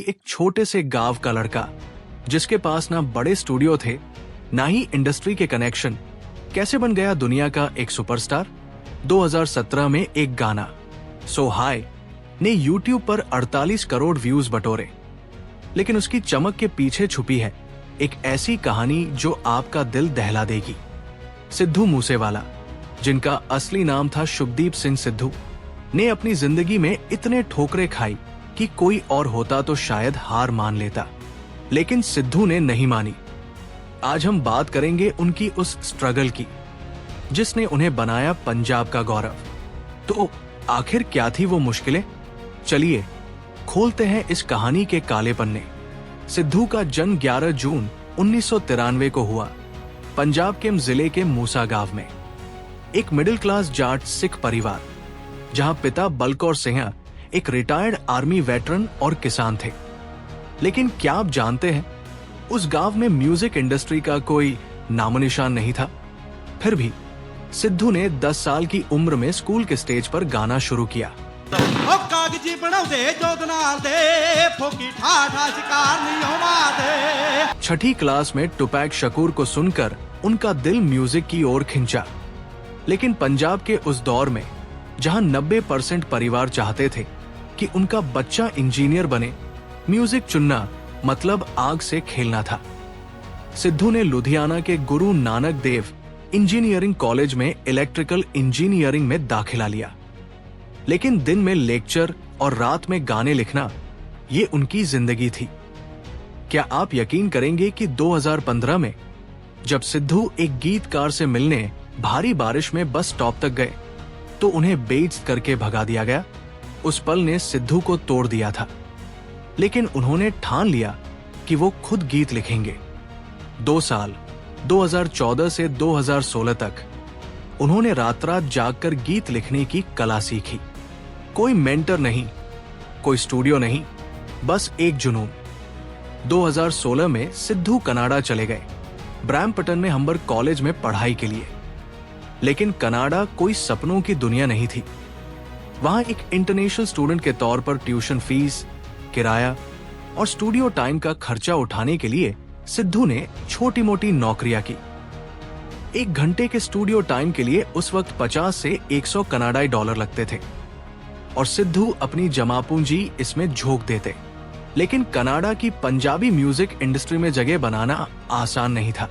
एक छोटे से गांव का लड़का जिसके पास ना बड़े स्टूडियो थे ना ही इंडस्ट्री के कनेक्शन, कैसे बन गया दुनिया का एक सुपरस्टार। 2017 में एक गाना सो हाई ने YouTube पर 48 करोड़ व्यूज बटोरे। लेकिन उसकी चमक के पीछे छुपी है एक ऐसी कहानी जो आपका दिल दहला देगी। सिद्धू मूसेवाला, जिनका असली नाम था शुभदीप सिंह सिद्धू, ने अपनी जिंदगी में इतने ठोकरें खाई कि कोई और होता तो शायद हार मान लेता, लेकिन सिद्धू ने नहीं मानी। आज हम बात करेंगे उनकी उस स्ट्रगल की जिसने उन्हें बनाया पंजाब का गौरव। तो आखिर क्या थी वो मुश्किलें? चलिए खोलते हैं इस कहानी के काले पन्ने। सिद्धू का जन्म 11 जून 1993 को हुआ पंजाब के जिले के मूसा गांव में। एक मिडिल क्लास जाट सिख परिवार, जहां पिता बलकौर सिंह एक रिटायर्ड आर्मी वेटरन और किसान थे। लेकिन क्या आप जानते हैं, उस गांव में म्यूजिक इंडस्ट्री का कोई नामो निशान नहीं था। फिर भी सिद्धू ने 10 साल की उम्र में स्कूल के स्टेज पर गाना शुरू किया। छठी क्लास में टुपैक शकूर को सुनकर उनका दिल म्यूजिक की ओर खिंचा। लेकिन पंजाब के उस दौर में जहां 90% परिवार चाहते थे कि उनका बच्चा इंजीनियर बने, म्यूजिक चुनना मतलब आग से खेलना था। सिद्धू ने लुधियाना के गुरु नानक देव इंजीनियरिंग कॉलेज में इलेक्ट्रिकल इंजीनियरिंग में दाखिला लिया। लेकिन दिन में लेक्चर और रात में गाने लिखना, ये उनकी जिंदगी थी। क्या आप यकीन करेंगे कि 2015 में जब सिद्धू एक गीतकार से मिलने भारी बारिश में बस स्टॉप तक गए तो उन्हें बेइज्जत करके भगा दिया गया। उस पल ने सिद्धू को तोड़ दिया था, लेकिन उन्होंने ठान लिया कि वो खुद गीत लिखेंगे। 2 साल 2014 से 2016 तक उन्होंने रात रात जागकर गीत लिखने की कला सीखी। कोई मेंटर नहीं, कोई स्टूडियो नहीं, बस एक जुनून। 2016 में सिद्धू कनाडा चले गए, ब्रैम्पटन में हम्बर्ग कॉलेज में पढ़ाई के लिए। लेकिन कनाडा कोई सपनों की दुनिया नहीं थी। वहां एक इंटरनेशनल स्टूडेंट के तौर पर ट्यूशन फीस, किराया और स्टूडियो टाइम का खर्चा उठाने के लिए सिद्धू ने छोटी मोटी नौकरियां की। 1 घंटे के स्टूडियो टाइम के लिए उस वक्त 50 से 100 कनाडाई डॉलर लगते थे और सिद्धू अपनी जमा पूंजी इसमें झोंक देते। लेकिन कनाडा की पंजाबी म्यूजिक इंडस्ट्री में जगह बनाना आसान नहीं था।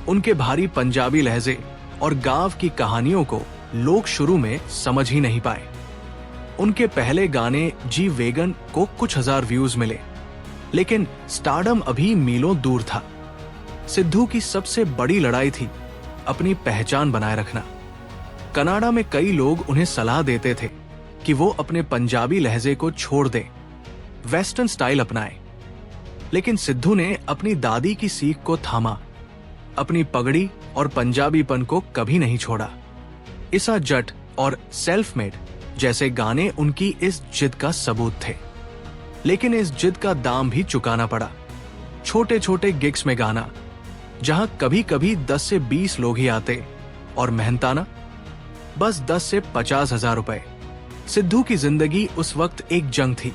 उनके भारी पंजाबी लहजे और गांव की कहानियों को लोग शुरू में समझ ही नहीं पाए। उनके पहले गाने जी वेगन को कुछ हजार व्यूज मिले, लेकिन स्टारडम अभी मीलों दूर था। सिद्धू की सबसे बड़ी लड़ाई थी अपनी पहचान बनाए रखना। कनाडा में कई लोग उन्हें सलाह देते थे कि वो अपने पंजाबी लहजे को छोड़ दें, वेस्टर्न स्टाइल अपनाएं। लेकिन सिद्धू ने अपनी दादी की सीख को थामा, अपनी पगड़ी और पंजाबीपन को कभी नहीं छोड़ा। इसा जट और सेल्फ मेड जैसे गाने उनकी इस जिद का सबूत थे। लेकिन इस जिद का दाम भी चुकाना पड़ा। छोटे छोटे गिग्स में गाना, जहां कभी कभी 10 से 20 लोग ही आते, और मेहनताना बस 10 से 50 हजार रुपए। सिद्धू की जिंदगी उस वक्त एक जंग थी,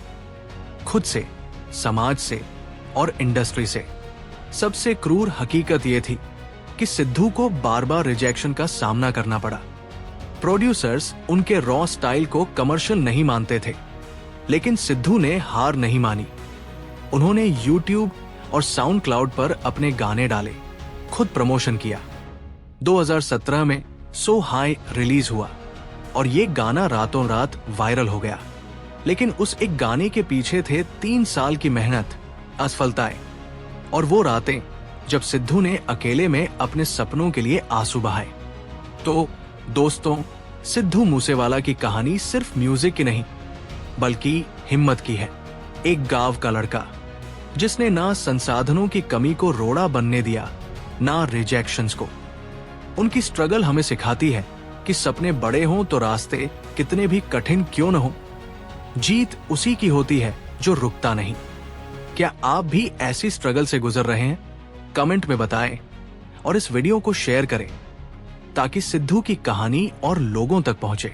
खुद से, समाज से और इंडस्ट्री से। सबसे क्रूर हकीकत यह थी कि सिद्धू को बार बार रिजेक्शन का सामना करना पड़ा। प्रोड्यूसर्स उनके रॉ स्टाइल को कमर्शियल नहीं मानते थे, लेकिन सिद्धू ने हार नहीं मानी। उन्होंने YouTube और साउंड क्लाउड पर अपने गाने डाले, खुद प्रमोशन किया। 2017 में सो हाई रिलीज हुआ और ये गाना रातों रात वायरल हो गया। लेकिन उस एक गाने के पीछे थे 3 साल की मेहनत, असफलताएं और वो रातें जब सिद्धू ने अकेले में अपने सपनों के लिए आंसू बहाए। तो दोस्तों, सिद्धू मूसेवाला की कहानी सिर्फ म्यूजिक की नहीं, बल्कि हिम्मत की है। एक गांव का लड़का जिसने ना संसाधनों की कमी को रोड़ा बनने दिया, ना रिजेक्शंस को। उनकी स्ट्रगल हमें सिखाती है कि सपने बड़े हों तो रास्ते कितने भी कठिन क्यों न हो, जीत उसी की होती है जो रुकता नहीं। क्या आप भी ऐसी स्ट्रगल से गुजर रहे हैं? कमेंट में बताएं और इस वीडियो को शेयर करें ताकि सिद्धू की कहानी और लोगों तक पहुंचे।